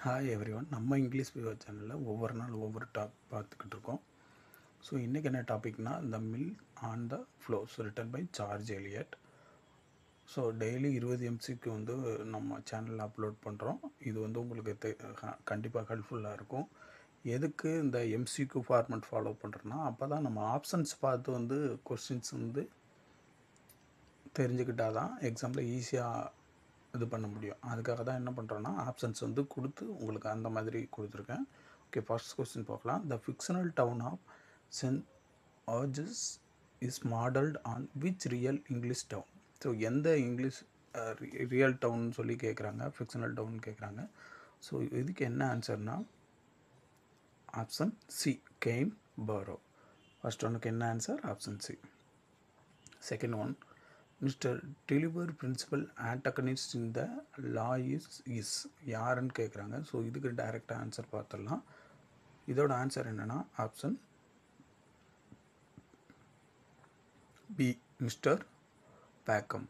Hi everyone. நம்ம English விவர் சேனலில் ஒவ்வொரு நாள் ஒவ்வொரு டாபிக் பார்த்துக்கிட்டு இருக்கோம். ஸோ இன்றைக்கி என்ன டாபிக்னா the Mill on the Floss written by George Eliot. So daily 20 எம்சிக்கு வந்து நம்ம சேனலில் அப்லோட் பண்ணுறோம். இது வந்து உங்களுக்கு கண்டிப்பாக ஹெல்ப்ஃபுல்லாக இருக்கும். எதுக்கு இந்த எம்சிக்கு ஃபார்மெட் ஃபாலோ பண்ணுறோன்னா, அப்போ தான் நம்ம ஆப்ஷன்ஸ் பார்த்து வந்து கொஸ்டின்ஸ் வந்து தெரிஞ்சுக்கிட்டால் தான் எக்ஸாம்பிள் ஈஸியாக இது பண்ண முடியும். அதுக்காக தான் என்ன பண்ணுறோன்னா, ஆப்ஷன்ஸ் வந்து கொடுத்து உங்களுக்கு அந்த மாதிரி கொடுத்துருக்கேன். ஓகே, ஃபர்ஸ்ட் கொஸ்டின் பார்க்கலாம். The fictional town of Saint Ogg's is modelled on which real English town. So எந்த இங்கிலீஷ் ரியல் டவுன் சொல்லி கேட்குறாங்க, ஃபிக்ஷனல் டவுன் கேட்குறாங்க. ஸோ இதுக்கு என்ன ஆன்சர்னா option C, Gainsborough. First ஒன்றுக்கு என்ன answer? Option C. Second one, mister Tulliver principal antagonist in the law is யாருன்னு கேட்குறாங்க. ஸோ இதுக்கு டைரெக்டாக ஆன்சர் பார்த்துடலாம். இதோட ஆன்சர் என்னென்னா option B, mister Wakem.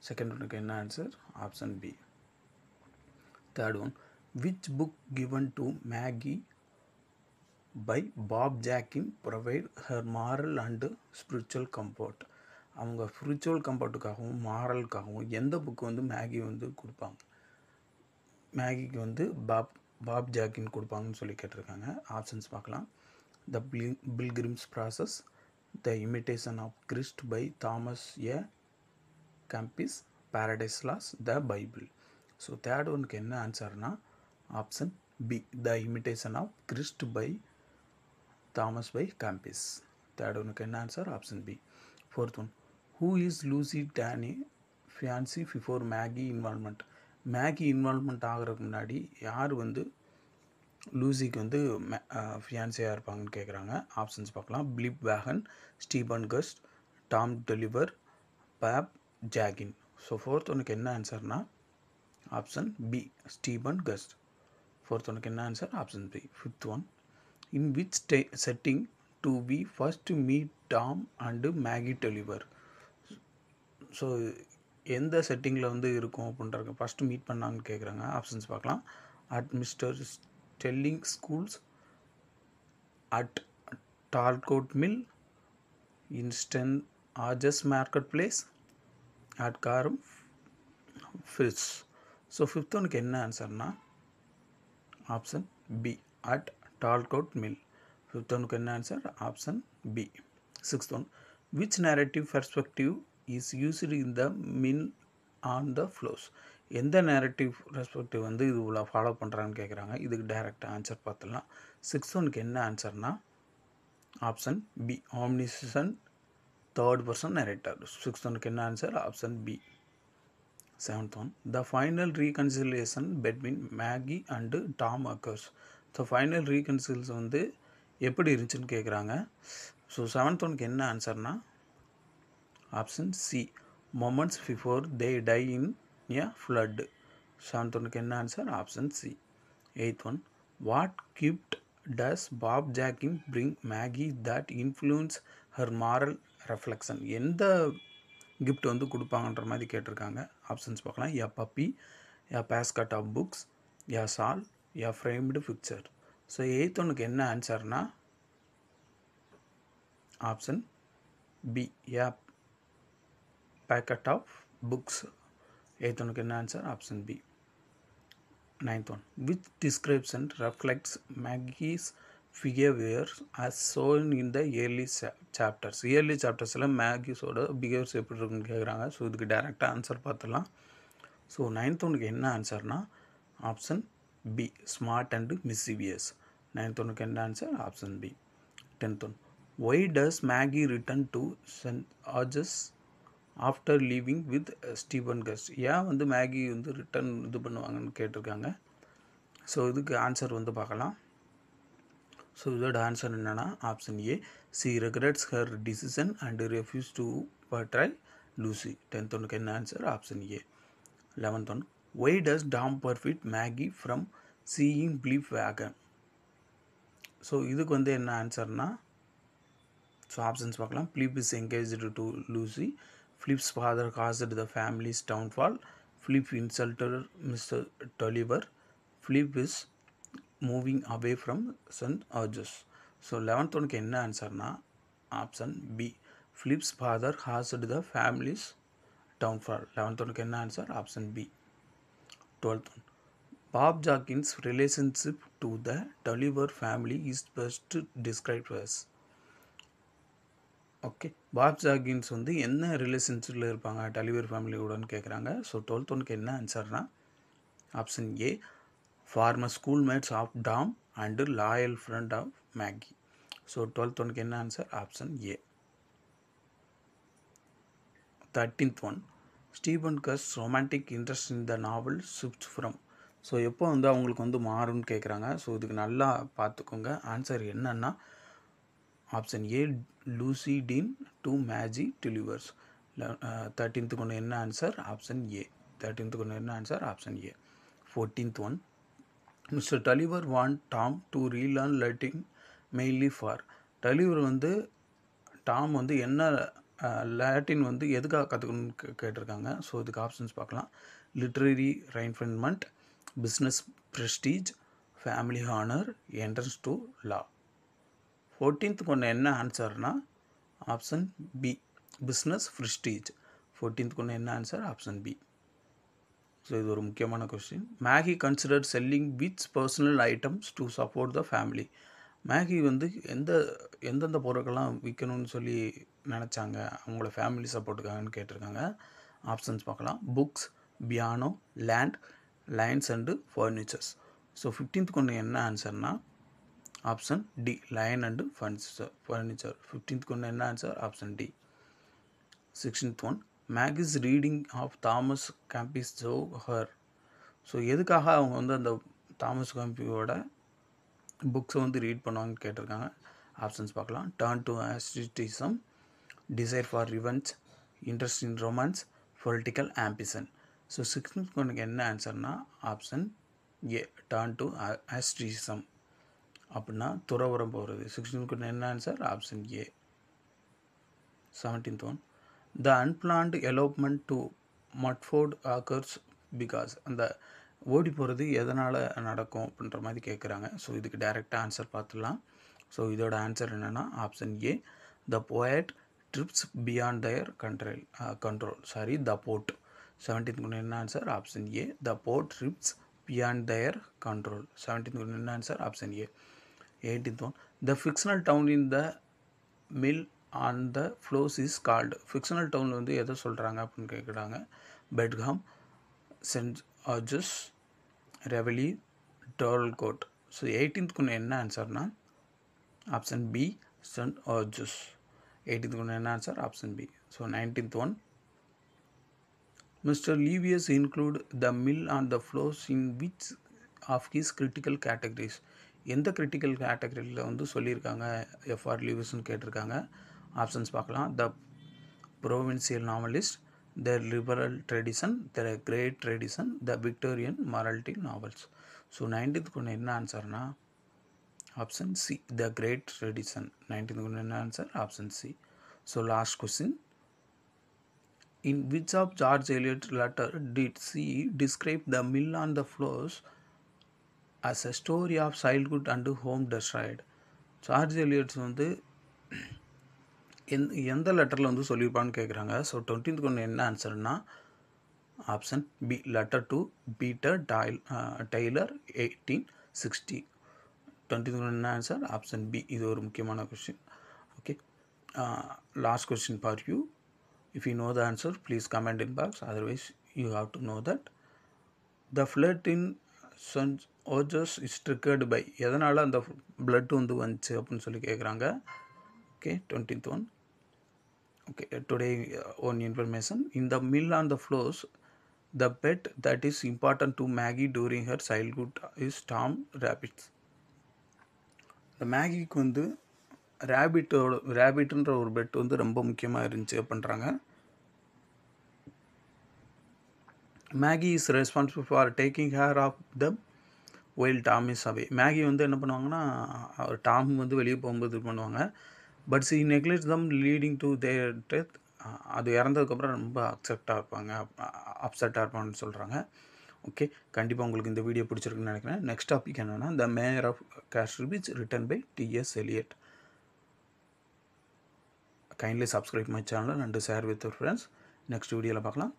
Second ஒனுக்கு என்ன answer? Option B. Third one, which book given to Maggie by Bob Jakin provide her moral and spiritual comfort. அவங்க ஸ்பிரிச்சுவல் கம்ஃபர்ட்டுக்காகவும் மாரலுக்காகவும் எந்த புக்கு வந்து மேகி வந்து கொடுப்பாங்க, மேகிக்கு வந்து பாப் ஜாக்கின் கொடுப்பாங்கன்னு சொல்லி கேட்டிருக்காங்க. ஆப்ஷன்ஸ் பார்க்கலாம். The Pilgrim's Progress, the Imitation of Christ by Thomas A Kempis, Paradise Lost, the Bible. So third ஒனுக்கு என்ன ஆன்சர்னா option B, the Imitation of Christ by Thomas by Kempis. Third ஒனுக்கு என்ன answer? Option B. Fourth one, who is Lucy Deane fiance before Maggie involvement. Maggie involvement ஆகிறதுக்கு முன்னாடி யார் வந்து லூசிக்கு வந்து ஃபியான்சியாக இருப்பாங்கன்னு கேட்குறாங்க. ஆப்ஷன்ஸ் பார்க்கலாம். Philip Wakem, Stephen Guest, Tom Tulliver, Bob Jakin. So fourth ஒனுக்கு என்ன ஆன்சர்னா option B, Stephen Guest. Fourth ஒனுக்கு என்ன answer? Option B. Fifth one, in which setting do we first meet Tom and Maggie Tulliver. So எந்த செட்டிங்கில் வந்து இருக்கும் அப்படின்றது ஃபஸ்ட்டு மீட் பண்ணாங்கன்னு கேட்குறாங்க. ஆப்ஷன்ஸ் பார்க்கலாம். At mister Stelling's schools, at Dorlcote Mill, in Saint Ogg's market place, at Garum Firs. So fifth ஒனுக்கு என்ன ஆன்சர்னா option B, at Dorlcote Mill. Fifth ஒனுக்கு என்ன answer? Option B. Sixth one, which narrative perspective is used in the Mill on the Floss. எந்த narrative respective வந்து இது இவ்வளோ follow பண்ணுறான்னு கேட்குறாங்க. இதுக்கு டைரெக்டாக ஆன்சர் பார்த்துடலாம். சிக்ஸ்த் ஒனுக்கு என்ன ஆன்சர்னா option B, omniscient third person narrator. Sixth ஒனுக்கு என்ன answer? Option B. Seventh one, the final reconciliation between Maggie and Tom occurs. So final reconciliation வந்து எப்படி இருந்துச்சுன்னு கேட்குறாங்க. ஸோ செவன்த் ஒனுக்கு என்ன ஆன்சர்னா option C, moments before they die in a flood. Seventh ஒனுக்கு என்ன answer? Option C. Eighth one, what gift does Bob Jakin bring Maggie that influence her moral reflection. எந்த கிஃப்ட் வந்து கொடுப்பாங்கன்ற மாதிரி கேட்டிருக்காங்க. ஆப்ஷன்ஸ் பார்க்கலாம். A puppy, a basket of books, a shawl, a framed picture. So eighth ஒனுக்கு என்ன ஆன்சர்னா option B, a packet of books. Eighth ஒனுக்கு என்ன answer? Option B. Ninth one, which description reflects Maggie's behaviour as shown in the early chapters. Early சாப்டர்ஸில் மேகிஸோட behaviours எப்படி இருக்குன்னு கேட்குறாங்க. ஸோ இதுக்கு டைரெக்டாக ஆன்சர் பார்த்துடலாம். ஸோ நைன்த் ஒனுக்கு என்ன ஆன்சர்னா option B, smart and mischievous. Ninth ஒனுக்கு என்ன answer? Option B. Tenth one, why does Maggie return to Saint Ogg's after leaving with Stephen Guest. ஏன் வந்து மேகி வந்து ரிட்டன் இது பண்ணுவாங்கன்னு கேட்டிருக்காங்க. ஸோ இதுக்கு ஆன்சர் வந்து பார்க்கலாம். ஸோ இதோட ஆன்சர் என்னென்னா option A, she regrets her decision and refuse to betray Lucy. Tenth ஒனுக்கு என்ன answer? Option A. 11th one, why does Tom forbid Maggie from seeing Philip Wakem. So இதுக்கு வந்து என்ன ஆன்சர்னா ஸோ ஆப்ஷன்ஸ் பார்க்கலாம். Philip is engaged to Lucy, Philip's father caused the family's downfall, Philip insulted Mr. Tolliver, Philip is moving away from Saint urges. So 11th ஒனுக்கு என்ன ஆன்சர்னா option B. Philip's father caused the family's downfall. 11th ஒனுக்கு என்ன answer option B. 12th one Bob Jakin's relationship to the Tulliver family is best described as. Okay, Bob Jakin வந்து என்ன ரிலேஷன்ஷிப்பில் இருப்பாங்க டலிவர் ஃபேமிலியோடன்னு கேட்குறாங்க. ஸோ 12th ஒனுக்கு என்ன ஆன்சர்னா option A. Former schoolmates of Tom and loyal friend of Maggie. So 12th ஒனுக்கு என்ன answer option A. 13th one Stephen Guest romantic interest in the novel shift from. So எப்போ வந்து அவங்களுக்கு வந்து மாறும்னு கேட்குறாங்க. ஸோ இதுக்கு நல்லா பார்த்துக்கோங்க. ஆன்சர் என்னன்னா option A Lucy Deane to Maggie Tulliver's. 13th ஒன்று என்ன ஆன்சர் ஆப்ஷன் ஏ. 13th ஒன்று என்ன answer option A. 14th one mister Tulliver want Tom to relearn Latin mainly for. Tulliver வந்து டாம் வந்து என்ன லாட்டின் வந்து எதுக்காக கற்றுக்கணும்னு கேட்டிருக்காங்க. ஸோ இதுக்கு ஆப்ஷன்ஸ் பார்க்கலாம். Literary refinement, business prestige, family honour, entrance to law. 14th ஒன்று என்ன ஆன்சர்னா option B business prestige. 14th ஒன்று என்ன ஆன்சர் ஆப்ஷன் பி. ஸோ இது ஒரு முக்கியமான question. Maggi consider selling which personal items to support the family. Maggi வந்து எந்தெந்த பொருட்கள்லாம் விற்கணும்னு சொல்லி நினச்சாங்க அவங்களோட ஃபேமிலி சப்போர்ட்டுக்காகன்னு கேட்டிருக்காங்க. ஆப்ஷன்ஸ் பார்க்கலாம். Books, piano, land, lines and furnitures. So 15th ஒன்று என்ன ஆன்சர்னா option D line and furniture. 15th ஒன்று என்ன answer option D. 16th one Maggie's reading of Thomas Kempis show her. So எதுக்காக அவங்க வந்து அந்த தாமஸ் கேம்பியோட புக்ஸை வந்து ரீட் பண்ணுவாங்கன்னு கேட்டிருக்காங்க. ஆப்ஷன்ஸ் பார்க்கலாம். Turn to asceticism, desire for revenge, interest in romance, political ambition. So 16th ஒன்றுக்கு என்ன ஆன்சர்னா option A turn to asceticism. அப்படின்னா துறவரம் போகிறது. 16th ஒன்று என்ன answer option A. 17th one the unplanned elopement to Mudport occurs because. அந்த ஓடி போகிறது எதனால் நடக்கும் அப்படின்ற மாதிரி கேட்குறாங்க. ஸோ இதுக்கு டைரெக்டாக ஆன்சர் பார்த்துடலாம். ஸோ இதோட ஆன்சர் என்னென்னா option A the poet drifts beyond their control. Sorry the boat. 17th ஒன்று என்ன answer option A the boat drifts beyond their control. 17th ஒன்று என்ன answer option A. 18th one the fictional town in the Mill on the Floss is called. Fictional town வந்து எதை சொல்கிறாங்க அப்படின்னு கேட்குறாங்க. Bedham, saint Ogg's, Raveloe, Dorlcote. So 18th ஒன்று என்ன ஆன்சர்னா option B saint Ogg's. 18th ஒன்று என்ன answer option B. So 19th one mister Leavis include the Mill on the Floss in which of his critical categories. எந்த critical கேட்டகரியில் வந்து சொல்லியிருக்காங்க F R லீவிஸ்ன்னு கேட்டிருக்காங்க. ஆப்ஷன்ஸ் பார்க்கலாம். The provincial novelist, the liberal tradition, the great tradition, the Victorian morality novels. So 19th ஒன்று என்ன ஆன்சர்னா option C the great tradition. 19th ஒன்று என்ன answer option C. So last question. In which of George Eliot letter did C describe The Mill on the Floss as a story of childhood and home destroyed. George Eliot's வந்து எந்த லெட்டரில் வந்து சொல்லியிருப்பான்னு கேட்குறாங்க. So 20th ஒன்று என்ன ஆன்சர்னா option B letter to Peter Taylor 1860. 20th ஒன்று என்ன ஆன்சர் ஆப்ஷன் பி. இது ஒரு முக்கியமான question. Okay, last question for you. If you know the answer please comment in box. Otherwise you have to know that the flood in saint Ogg's is triggered by. எதனால் அந்த flood வந்து வந்துச்சு அப்படின்னு சொல்லி கேட்குறாங்க. Okay, 20th one. Okay, today one information. In the Mill on the Floss the pet that is important to Maggie during her childhood is Tom rabbits. இந்த மேகிக்கு வந்து ரேபிட்ன்ற ஒரு பெட் வந்து ரொம்ப முக்கியமாக இருந்துச்சு அப்படின்றாங்க. Maggie is responsible for taking care of them while Tom is away. Maggie வந்து என்ன பண்ணுவாங்கன்னா டாம் வந்து வெளியே போகும்போது இது பண்ணுவாங்க. But she neglect them leading to their death. அது இறந்ததுக்கப்புறம் ரொம்ப அப்செட்டாக இருப்பாங்கன்னு சொல்கிறாங்க. ஓகே, கண்டிப்பாக உங்களுக்கு இந்த வீடியோ பிடிச்சிருக்குன்னு நினைக்கிறேன். நெக்ஸ்ட் டாபிக் என்னென்னா the mayor of Casterbridge written by T.S. Eliot. Kindly subscribe my channel and share with your friends. Next வீடியோவில் பார்க்கலாம்.